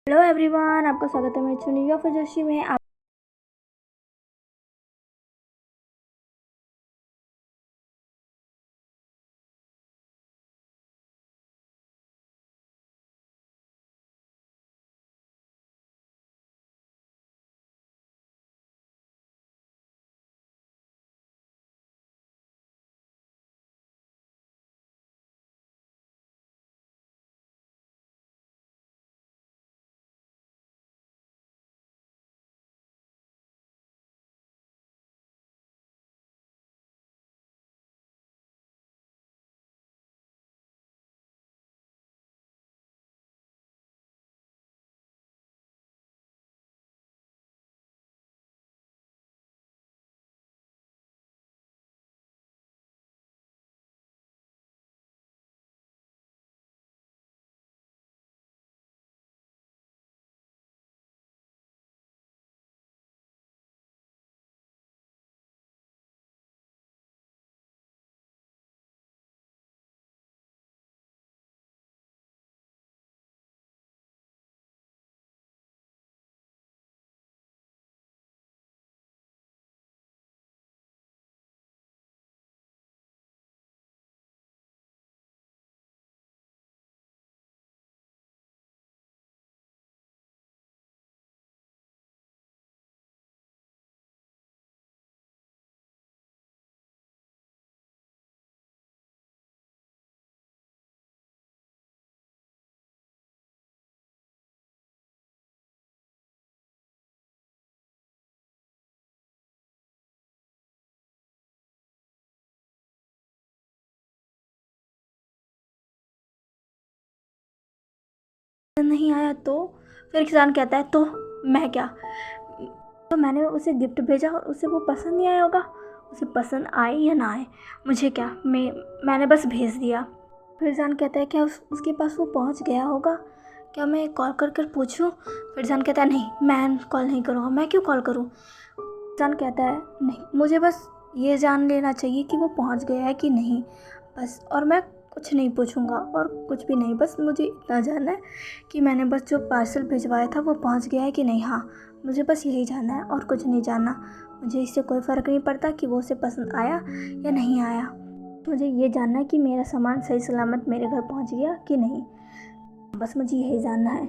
Hello everyone, आपका स्वागत है मेरी चुनी या फिर जोशी में। आप नहीं आया तो फिर किसान कहता है तो मैं क्या, तो मैंने उसे गिफ्ट भेजा और उसे वो पसंद नहीं आया होगा। उसे पसंद आए या ना आए मुझे क्या, मैंने बस भेज दिया। फिर जान कहता है क्या उसके पास वो पहुंच गया होगा, क्या मैं कॉल कर कर पूछूं। फिर जान कहता है नहीं, मैं कॉल नहीं करूँगा, मैं क्यों कॉल करूँ। जान कहता है नहीं, मुझे बस ये जान लेना चाहिए कि वो पहुंच गया है कि नहीं, बस। और मैं कुछ नहीं पूछूंगा और कुछ भी नहीं, बस मुझे इतना जानना है कि मैंने बस जो पार्सल भिजवाया था वो पहुंच गया है कि नहीं। हाँ, मुझे बस यही जानना है और कुछ नहीं जानना। मुझे इससे कोई फ़र्क नहीं पड़ता कि वो उसे पसंद आया या नहीं आया। मुझे ये जानना है कि मेरा सामान सही सलामत मेरे घर पहुंच गया कि नहीं, बस मुझे यही जानना है।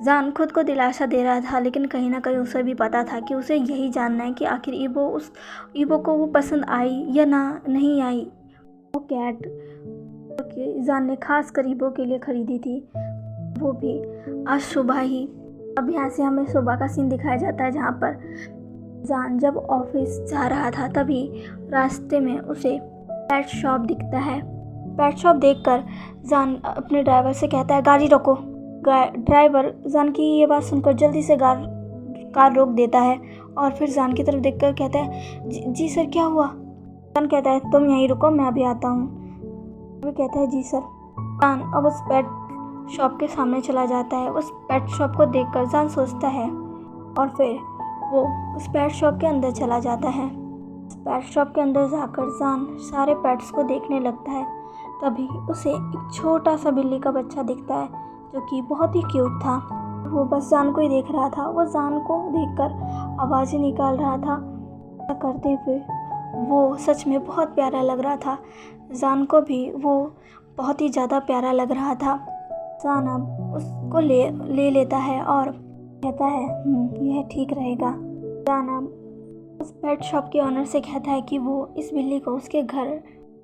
जान खुद को दिलासा दे रहा था, लेकिन कहीं ना कहीं उसे भी पता था कि उसे यही जानना है कि आखिर ईबो को वो पसंद आई या ना नहीं आई। वो कैट जान ने खास कर ईबो के लिए खरीदी थी, वो भी आज सुबह ही। अब यहाँ से हमें सुबह का सीन दिखाया जाता है, जहाँ पर जान जब ऑफिस जा रहा था तभी रास्ते में उसे पेट शॉप दिखता है। पेट शॉप देखकर जान अपने ड्राइवर से कहता है गाड़ी रोको। ड्राइवर जान की ये बात सुनकर जल्दी से कार रोक देता है और फिर जान की तरफ देखकर कहता है जी सर, क्या हुआ। जान कहता है तुम यहीं रुको, मैं अभी आता हूँ। वो कहता है जी सर। जान अब उस पेट शॉप के सामने चला जाता है। उस पेट शॉप को देखकर जान सोचता है और फिर वो उस पेट शॉप के अंदर चला जाता है। उस पेट शॉप के अंदर जाकर जान सारे पेट्स को देखने लगता है। तभी उसे एक छोटा सा बिल्ली का बच्चा दिखता है जो कि बहुत ही क्यूट था। वो बस जान को ही देख रहा था। वो जान को देखकर आवाज़ें निकाल रहा था। ऐसा करते हुए वो सच में बहुत प्यारा लग रहा था। जान को भी वो बहुत ही ज़्यादा प्यारा लग रहा था। जान अब उसको ले लेता है और कहता है यह ठीक रहेगा। जान अब उस पेट शॉप के ऑनर से कहता है कि वो इस बिल्ली को उसके घर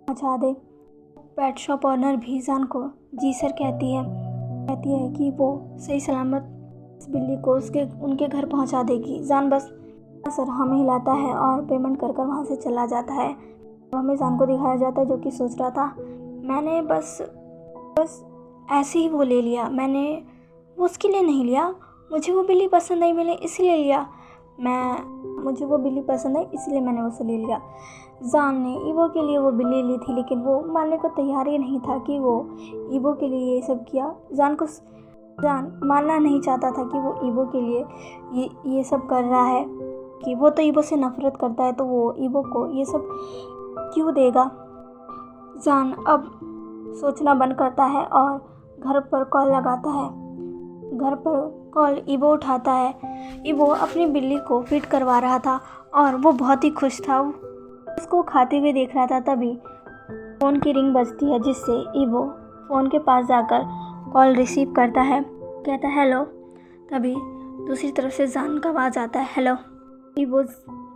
पहुंचा दे। पेट शॉप ऑनर भी जान को जी सर कहती है कि वो सही सलामत इस बिल्ली को उनके घर पहुंचा देगी। जान बस सर हमें हिलाता है और पेमेंट कर वहाँ से चला जाता है। हमें जान को दिखाया जाता है जो कि सोच रहा था मैंने बस ऐसे ही वो ले लिया, मैंने वो उसके लिए नहीं लिया, मुझे वो बिल्ली पसंद आई, मैंने इसलिए लिया। मुझे वो बिल्ली पसंद आई इसलिए मैंने उसे ले लिया। जान ने ईबो के लिए वो बिल्ली ली थी, लेकिन वो मानने को तैयार ही नहीं था कि वो ईबो के लिए ये सब किया। जान मानना नहीं चाहता था कि वो ईबो के लिए ये सब कर रहा है, कि वो तो ईबो से नफरत करता है, तो वो ईबो को ये सब क्यों देगा। जान अब सोचना बंद करता है और घर पर कॉल लगाता है। घर पर कॉल ईबो उठाता है। ईबो अपनी बिल्ली को फीड करवा रहा था और वो बहुत ही खुश था। वो उसको खाते हुए देख रहा था। तभी फ़ोन की रिंग बजती है, जिससे ईबो फ़ोन के पास जाकर कॉल रिसीव करता है। कहता है हेलो। तभी दूसरी तरफ से जान का आवाज़ आता है, हेलो। ईबो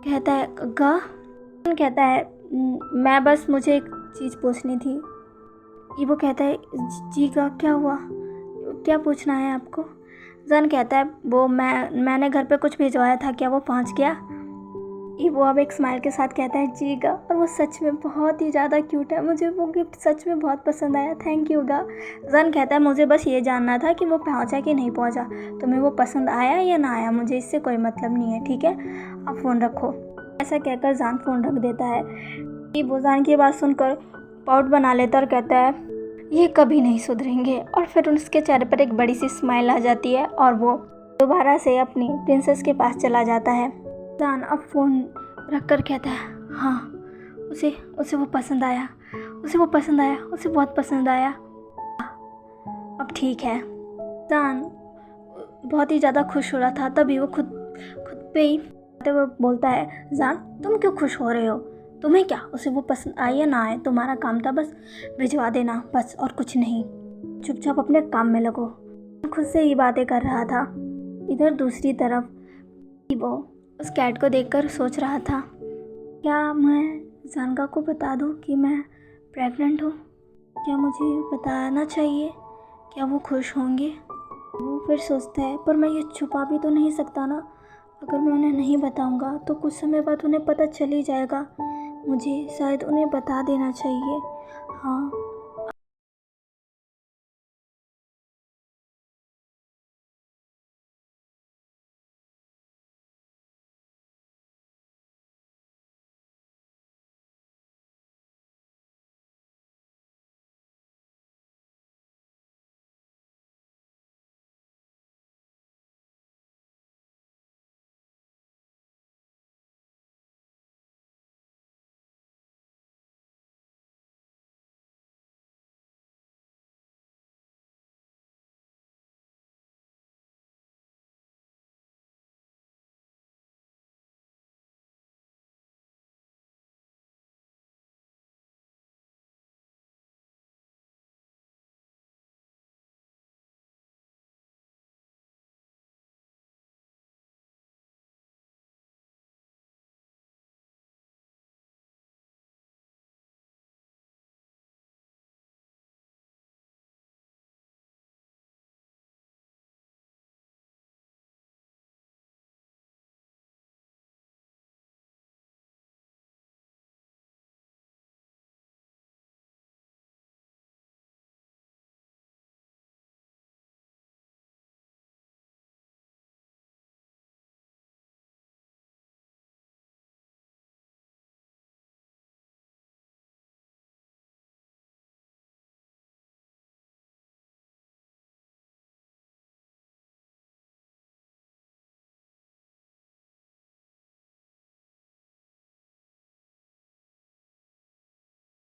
कहता है गा। जान कहता है मैं बस मुझे एक चीज़ पूछनी थी। ईबो कहता है जी का क्या हुआ, क्या पूछना है आपको। जान कहता है वो मैंने घर पे कुछ भिजवाया था, क्या वो पहुंच गया। ईबो अब एक स्माइल के साथ कहता है जी गा, और वो सच में बहुत ही ज़्यादा क्यूट है। मुझे वो गिफ्ट सच में बहुत पसंद आया, थैंक यू गा। जान कहता है मुझे बस ये जानना था कि वो पहुंचा कि नहीं पहुंचा। तुम्हें वो पसंद आया या ना आया, मुझे इससे कोई मतलब नहीं है, ठीक है, आप फ़ोन रखो। ऐसा कहकर जान फ़ोन रख देता है। ईबो जान की बात सुनकर पाउट बना लेता और कहता है ये कभी नहीं सुधरेंगे। और फिर उसके चेहरे पर एक बड़ी सी स्माइल आ जाती है और वो दोबारा से अपनी प्रिंसेस के पास चला जाता है। जान अब फ़ोन रख कर कहता है हाँ, उसे वो पसंद आया, उसे बहुत पसंद आया। अब ठीक है। जान बहुत ही ज़्यादा खुश हो रहा था। तभी वो खुद पे ही वो बोलता है जान तुम क्यों खुश हो रहे हो, तुम्हें क्या, उसे वो पसंद आए या ना आए, तुम्हारा काम था बस भिजवा देना, बस, और कुछ नहीं। चुपचाप अपने काम में लगो। खुद से ही बातें कर रहा था। इधर दूसरी तरफ वो उस कैट को देखकर सोच रहा था क्या मैं जानका को बता दूं कि मैं प्रेग्नेंट हूँ, क्या मुझे बताना चाहिए, क्या वो खुश होंगे। वो फिर सोचता है पर मैं ये छुपा भी तो नहीं सकता ना, अगर मैं उन्हें नहीं बताऊंगा तो कुछ समय बाद उन्हें पता चल ही जाएगा, मुझे शायद उन्हें बता देना चाहिए। हाँ,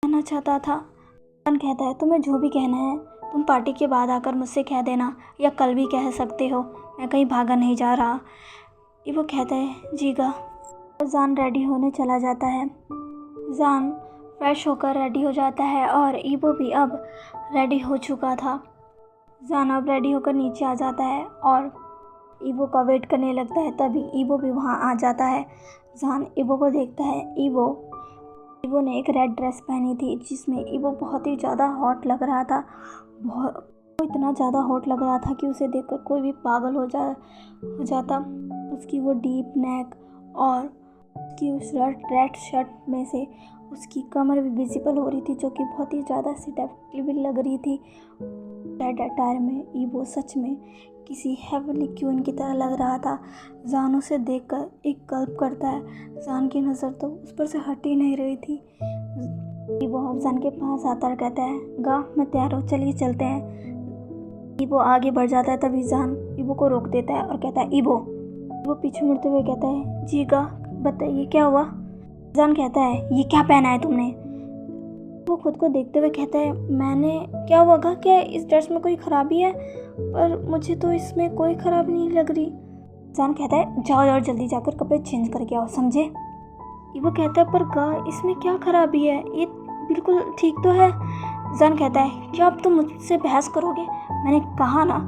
कहना चाहता था। जान कहता है तुम्हें जो भी कहना है तुम पार्टी के बाद आकर मुझसे कह देना, या कल भी कह सकते हो, मैं कहीं भागा नहीं जा रहा। वो कहता है जीगा। और जान रेडी होने चला जाता है। जान फ्रेश होकर रेडी हो जाता है और ईबो भी अब रेडी हो चुका था। जान अब रेडी होकर नीचे आ जाता है और ईबो का वेट करने लगता है। तभी ईबो भी वहाँ आ जाता है। जान ईबो को देखता है। ईबो ने एक रेड ड्रेस पहनी थी जिसमें ईबो बहुत ही ज़्यादा हॉट लग रहा था। बहुत वो इतना ज़्यादा हॉट लग रहा था कि उसे देखकर कोई भी पागल हो जाता। उसकी वो डीप नेक और उसकी उस रेड शर्ट में से उसकी कमर भी विजिबल हो रही थी, जो कि बहुत ही ज़्यादा सेडक्टिव लग रही थी। रेड अटायर में ईबो सच में किसी हेवनली क्वीन की तरह लग रहा था। जान उसे देखकर एक गल्प करता है। जान की नज़र तो उस पर से हट ही नहीं रही थी। ईबो अब जान के पास आता और कहता है गा मैं तैयार हूँ, चलिए चलते हैं। ईबो आगे बढ़ जाता है। तभी जान ईबो को रोक देता है और कहता है ईबो। ईबो पीछे मुड़ते हुए कहता है जी गा बताइए क्या हुआ। जान कहता है ये क्या पहना है तुमने। वो खुद को देखते हुए कहता है मैंने क्या हुआ गा, क्या इस ड्रेस में कोई खराबी है। पर मुझे तो इसमें कोई ख़राब नहीं लग रही। जान कहता है जाओ और जल्दी जाकर कपड़े चेंज करके आओ, समझे। ईवो कहता है पर गा इसमें क्या खराबी है, ये बिल्कुल ठीक तो है। जान कहता है क्या अब तुम मुझसे बहस करोगे, मैंने कहा ना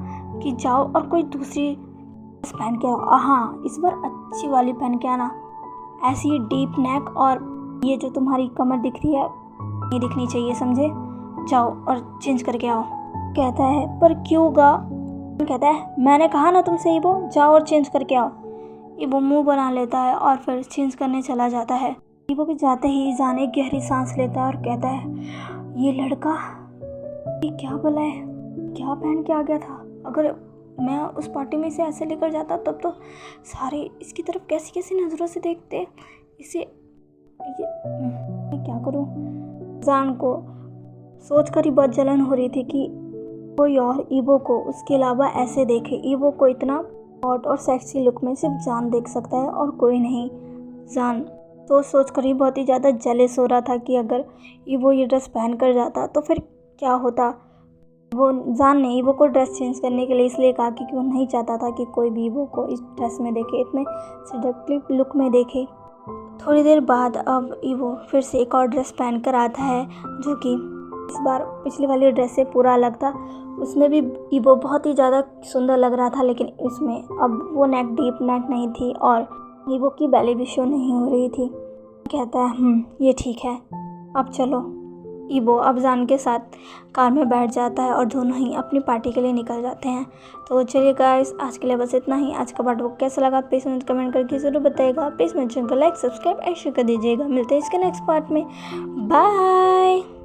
कि जाओ और कोई दूसरी ड्रेस पहन के आओ। हाँ इस बार अच्छी वाली पहन के आना, ऐसी डीप नेक और ये जो तुम्हारी कमर दिख रही है ये दिखनी चाहिए, समझे। जाओ और चेंज करके आओ। कहता है पर क्यों गा। कहता है मैंने कहा ना तुमसे ईवो जाओ और चेंज करके आओ। ईवो मुंह बना लेता है और फिर चेंज करने चला जाता है। ईवो के जाते ही जान एक गहरी सांस लेता है और कहता है ये लड़का ये क्या भला है, क्या पहन के आ गया था। अगर मैं उस पार्टी में इसे ऐसे लेकर जाता तब तो सारे इसकी तरफ कैसी कैसी नज़रों से देखते इसे। मैं क्या करूं। जान को सोचकर ही बहुत जलन हो रही थी कि कोई और ईवो को उसके अलावा ऐसे देखे। ईवो को इतना हॉट और सेक्सी लुक में सिर्फ जान देख सकता है और कोई नहीं। जान सोच कर ही बहुत ही ज़्यादा जेलस हो रहा था कि अगर ईवो ये ड्रेस पहन कर जाता तो फिर क्या होता। वो जान ने ईवो को ड्रेस चेंज करने के लिए इसलिए कहा क्योंकि वो नहीं चाहता था कि कोई भी ईवो को इस ड्रेस में देखे, इतने सेडक्टिव लुक में देखे। थोड़ी देर बाद अब ईवो फिर से एक और ड्रेस पहन कर आता है जो कि इस बार पिछली वाली ड्रेस से पूरा अलग था। उसमें भी ईवो बहुत ही ज़्यादा सुंदर लग रहा था, लेकिन इसमें अब वो नेक डीप नेक नहीं थी और ईवो की बेली भी शो नहीं हो रही थी। कहता है ये ठीक है अब चलो। ईवो अब जान के साथ कार में बैठ जाता है और दोनों ही अपनी पार्टी के लिए निकल जाते हैं। तो चलिए गाइस आज के लिए बस इतना ही। आज का पार्ट वो कैसा लगा प्लीज़ मुझे कमेंट करके ज़रूर बताइएगा। प्लीज़ मेरे चैनल को लाइक सब्सक्राइब एंड शेयर कर दीजिएगा। मिलते हैं इसके नेक्स्ट पार्ट में। बाय।